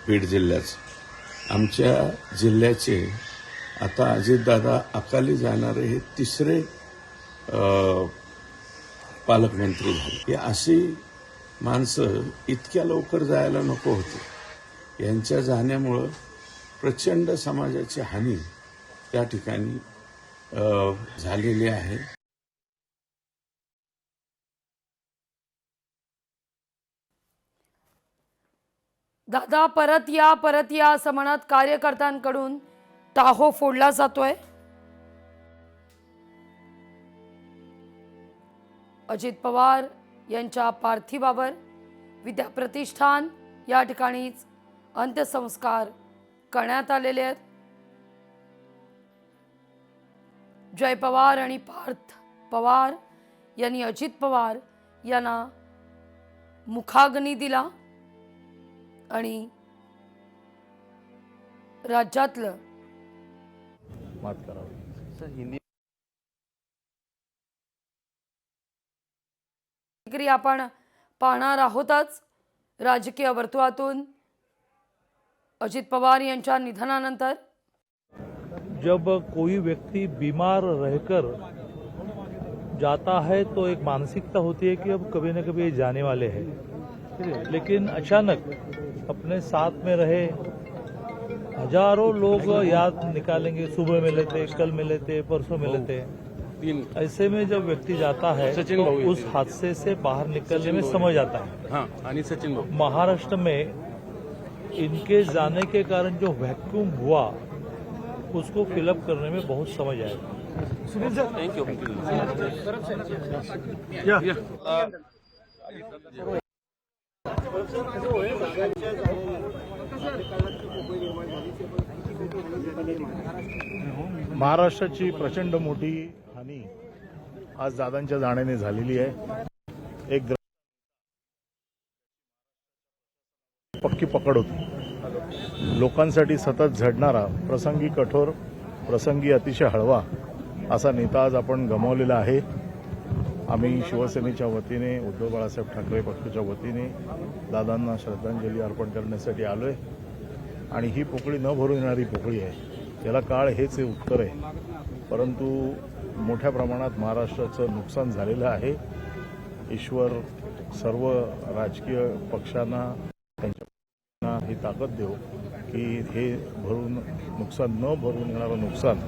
बीड जिल्ह्याचं. आमच्या जिल्ह्याचे आता अजितदादा अकाली जाणारे हे तिसरे पालकमंत्री झाले. ही अशी माणसं इतक्या लवकर जायला नको होती. यांच्या जाण्यामुळं प्रचंड समाजाची हानी त्या ठिकाणी झालेली आहे. दादा परत या असं म्हणत कार्यकर्त्यांकडून टाहो फोडला जातोय. अजित पवार यांच्या पार्थिवावर विद्याप्रतिष्ठान या ठिकाणीच अंत्यसंस्कार करण्यात आलेले आहेत. जय पवार आणि पार्थ पवार यांनी अजित पवार यांना मुखाग्नी दिला आणि राज्यातलं मात करावी. सर हिंदी आपण पाहणार आहोतच. राजकीय वर्तुळातून अजित पवार यांच्या निधनानंतर जब कोई व्यक्ति बीमार रहकर जाता है तो एक मानसिकता होती है कि अब कभी न कभी ये जाने वाले हैं, लेकिन अचानक अपने साथ में रहे हजारों लोग याद निकालेंगे. सुबह मिले थे, कल मिले थे, परसों मिले थे. ऐसे में जब व्यक्ति जाता है तो उस हादसे से बाहर निकलने में समझ आता है. सचिन महाराष्ट्र में इनके जाने के कारण जो वैक्यूम हुआ उसको फिलअप करने में बहुत समझ आएगा. Sunil sir thank you. महाराष्ट्राची प्रचंड मोठी हानी आज दादांच्या जाण्याने झालेली आहे. एक पक्की पकड होती. लोकांसाठी सतत झडणारा, प्रसंगी कठोर, प्रसंगी अतिशय हळवा असा नेता आज आपण गमावलेला आहे. आम्ही शिवसेनेच्या वतीने, उद्धव बाळासाहेब ठाकरे पक्षाच्या वतीने दादांना श्रद्धांजली अर्पण करण्यासाठी आलोय. आणि ही पोकळी न भरून येणारी पोकळी आहे. याला काळ हेच उत्तर आहे. परंतु मोठ्या प्रमाणात महाराष्ट्राचं नुकसान झालेलं आहे. ईश्वर सर्व राजकीय पक्षांना त्यांच्या ही ताकद देऊ की हे नुकसान न भरून येणारं नुकसान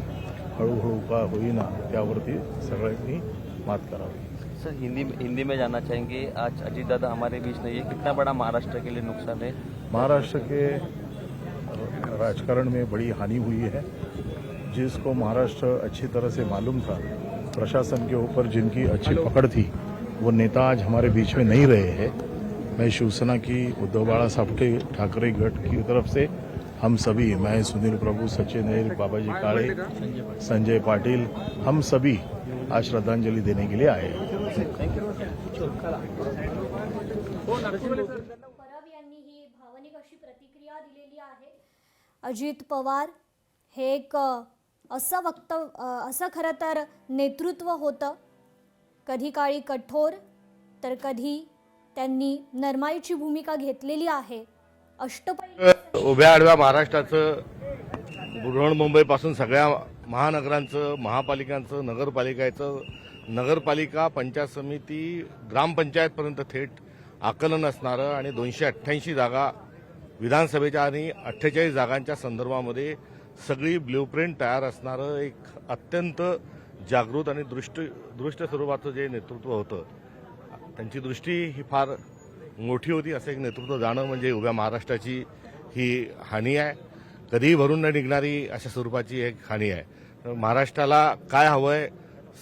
हळूहळू का होईना त्यावरती सगळ्यांनी मात करावी. सर हिंदी में जानना चाहेंगे, आज अजीत दादा हमारे बीच नहीं है, कितना बड़ा महाराष्ट्र के लिए नुकसान है? महाराष्ट्र के राजकारण में बड़ी हानि हुई है, जिसको महाराष्ट्र अच्छी तरह से मालूम था. प्रशासन के ऊपर जिनकी अच्छी पकड़ थी वो नेता आज हमारे बीच में नहीं रहे हैं. मैं शिवसेना की उद्धव बाळासाहेब ठाकरे गठ की तरफ से हम सभी, मैं सुनील प्रभु, सचिन अहिर, बाबाजी काळे, संजय पाटिल, हम सभी आज श्रद्धांजलि देने के लिए आए हैं. परब यांनी ही भावनिक अशी प्रतिक्रिया दिलेली आहे. अजित पवार हे एक असं खरं तर नेतृत्व होतं. कधी काळी कठोर तर कधी त्यांनी नरमाईची भूमिका घेतलेली आहे. उभ्या आडव्या महाराष्ट्राचं बृहन्मुंबईपासून सगळ्या महानगरांचं, महापालिकांचं, नगरपालिका, पंचायत समिती, ग्रामपंचायतपर्यंत थेट आकलन असणारं आणि 288 जागा विधानसभेच्या आणि 48 जागांच्या संदर्भामध्ये सगळी ब्ल्यूप्रिंट तयार असणारं एक अत्यंत जागृत आणि दृष्ट स्वरूपाचं जे नेतृत्व होतं, त्यांची दृष्टी ही फार मोठी होती. असं एक नेतृत्व जाणं म्हणजे उभ्या महाराष्ट्राची ही हानी आहे. कधीही भरून न निघणारी अशा स्वरूपाची एक हानी आहे. महाराष्ट्राला काय हवंय,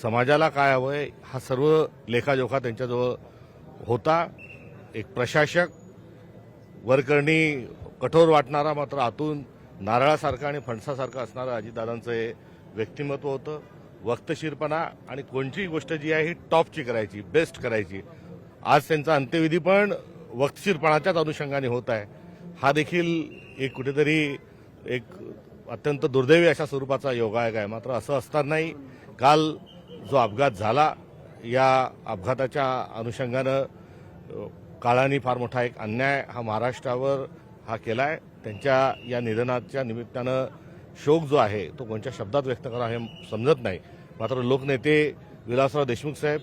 समाजाला काय हवंय, हा सर्व लेखाजोखा त्यांच्याजवळ होता. एक प्रशासक, वरकरणी कठोर वाटणारा मात्र आतून नारळासारखा आणि फणसासारखं असणारं अजितदादांचं हे व्यक्तिमत्व होतं. वक्तशीरपणा आणि कोणतीही गोष्ट जी आहे ही टॉपची करायची, बेस्ट करायची. आज त्यांचा अंत्यविधी पण वक्तशीरपणाच्याच अनुषंगाने होत आहे. हा देखील एक कुठेतरी एक अत्यंत दुर्दैवी अशा स्वरूपाचा योगायोग आहे. मात्र असं असतानाही काल जो अपघात झाला, या अपघाताच्या अनुषंगानं काळाने फार मोठा एक अन्याय हा महाराष्ट्रावर हा केला आहे. त्यांच्या या निधनाच्या निमित्तानं शोक जो आहे तो कोणत्या शब्दात व्यक्त करा हे समजत नाही. मात्र लोकनेते विलासराव देशमुख साहेब,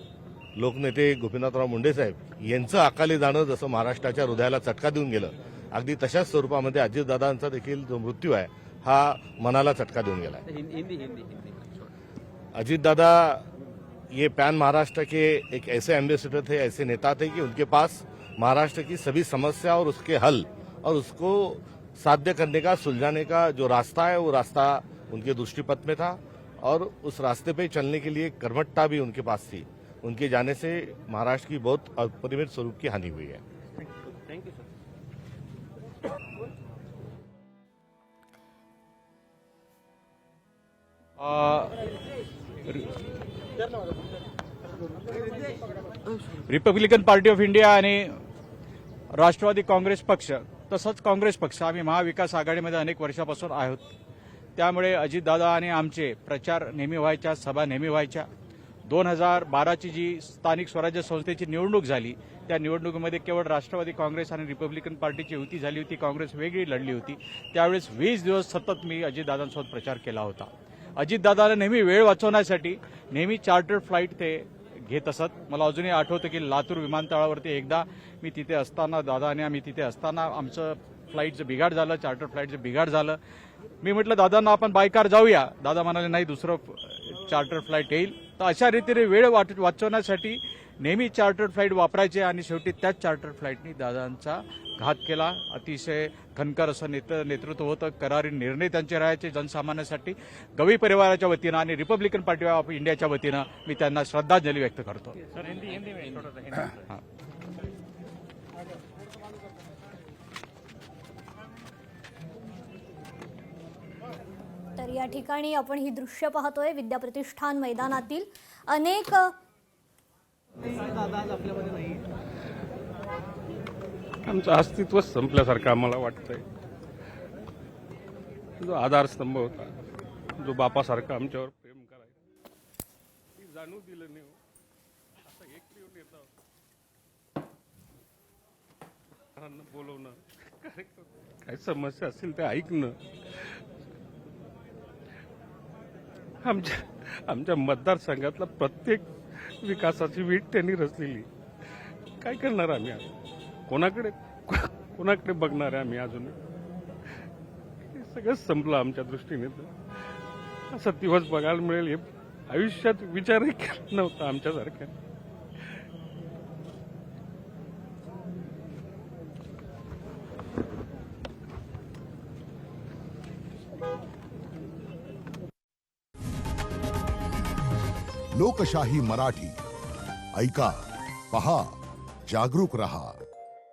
लोकनेते गोपीनाथराव मुंडे साहेब यांचं अकाली जाणं जसं महाराष्ट्राच्या हृदयाला चटका देऊन गेलं, अगदी तशाच स्वरूपामध्ये अजितदादांचा देखील जो मृत्यू आहे हा मनाला चटका देऊन गेला है. हिंदी अजितदादा ये पैन महाराष्ट्र के एक ऐसे एम्बेसडर थे, ऐसे नेता थे कि उनके पास महाराष्ट्र की सभी समस्या और उसके हल और उसको साध्य करने का, सुलझाने का जो रास्ता है वो रास्ता उनके दृष्टिपथ में था और उस रास्ते पे चलने के लिए कर्मठता भी उनके पास थी. उनके जाने से महाराष्ट्र की बहुत अपरिमित स्वरूप की हानि हुई है. Thank you sir. Republican party of India आणि राष्ट्रवादी काँग्रेस पक्ष तसंच काँग्रेस पक्ष आम्ही महाविकास आघाडीमध्ये अनेक वर्षापासून आहोत. त्यामुळे अजितदादा आणि आमचे प्रचार नेहमी व्हायच्या, सभा नेहमी व्हायच्या. 2012ची जी स्थानिक स्वराज्य संस्थेची निवडणूक झाली त्या निवडणुकीमध्ये केवळ राष्ट्रवादी काँग्रेस आणि रिपब्लिकन पार्टीची युती झाली होती, काँग्रेस वेगळी लढली होती. त्यावेळेस 20 दिवस सतत मी अजितदादांसोबत प्रचार केला होता. अजितदादाला नेहमी वेळ वाचवण्यासाठी नेहमी चार्टर्ड फ्लाईट ते घेत असत. मला अजूनही आठवतं की लातूर विमानतळावरती एकदा मी तिथे असताना, दादा आणि आम्ही तिथे असताना आमचं फ्लाईटचं बिघाड झालं, चार्टर फ्लाईटचं बिघाड झालं. मी म्हटलं दादांना आपण बाय कार जाऊया. दादा म्हणाले नाही, दुसरं चार्टर फ्लाईट येईल. तर अशा रीतीने वेळ वाचवण्यासाठी नेहमी चार्टर्ड फ्लाईट वापरायचे आणि शेवटी त्याच चार्टर फ्लाईटनी दादांचा घात केला. अतिशय खणकर असं नेतृत्व होतं. करारी निर्णय त्यांचे राहायचे जनसामान्यासाठी. गवई परिवाराच्या वतीनं आणि रिपब्लिकन पार्टी ऑफ इंडियाच्या वतीनं मी त्यांना श्रद्धांजली व्यक्त करतो. हां. तर या ठिकाणी आपण ही दृश्य पाहतोय विद्याप्रतिष्ठान मैदानातील. अनेक आमचं अस्तित्व संपल्यासारखं आम्हाला वाटतंय. जो आधारस्तंभ होता, जो बापासारखा आमच्यावर प्रेम करायचा, ती जाणू दिलं नाही. असं एकटी येऊन येतं, बोलवणं, काय समस्या असतील ते ऐकणं. आमच्या मतदारसंघातला प्रत्येक विकासाची वीट त्यांनी रचलेली. काय करणार आम्ही? कोणाकडे बघणार आहे आम्ही? अजून हे सगळं संपलं आमच्या दृष्टीने. तर असा दिवस बघायला मिळेल हे आयुष्यात विचारही केला नव्हता आमच्यासारख्या. लोकशाही मराठी ऐका, पहा, जागरूक रहा.